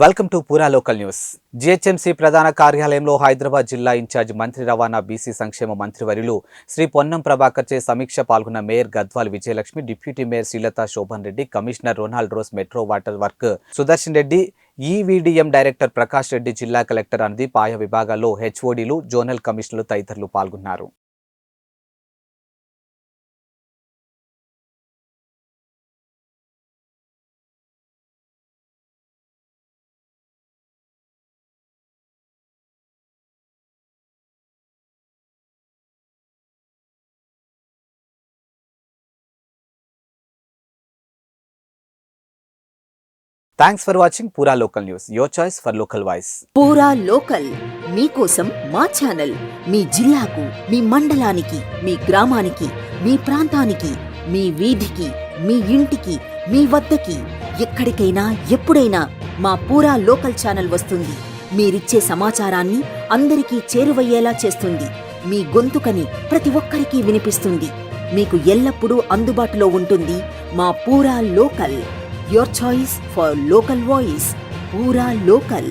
Welcome to పూరా local news. GHMC ప్రధాన కార్యాలయంలో హైదరాబాద్ జిల్లా ఇన్ఛార్జ్ మంత్రి రవాణా బీసీ సంక్షేమ మంత్రివర్యులు శ్రీ పొన్నం ప్రభాకర్చే సమీక్ష పాల్గొన్న mayor Gadwal Vijayalakshmi, deputy mayor Srilatha Shobhan Reddy, commissioner Ronald Ross, metro water work Sudarshan Reddy, EVDM director Prakash Reddy, జిల్లా కలెక్టర్ అనుదీప్, ఆయా విభాగాల్లో హెచ్ఓడీలు, జోనల్ కమిషనర్లు తదితరులు పాల్గొన్నారు. Thanks for watching Pura Local News, your choice for local voice. పూరా లోకల్ మీకోసం మా ఛానల్. మీ జిల్లాకు, మీ మండలానికి, మీ గ్రామానికి, మీ ప్రాంతానికి, మీ వీధికి, మీ ఇంటికి, మీ వద్దకి, ఎక్కడికైనా ఎప్పుడైనా మా పూరా లోకల్ ఛానల్ వస్తుంది. మీరిచ్చే సమాచారాన్ని అందరికీ చేరువయ్యేలా చేస్తుంది. మీ గొంతుకని ప్రతి ఒక్కరికి వినిపిస్తుంది. మీకు ఎల్లప్పుడూ అందుబాటులో ఉంటుంది మా పూరా local. Your choice for local voice. Pura Local.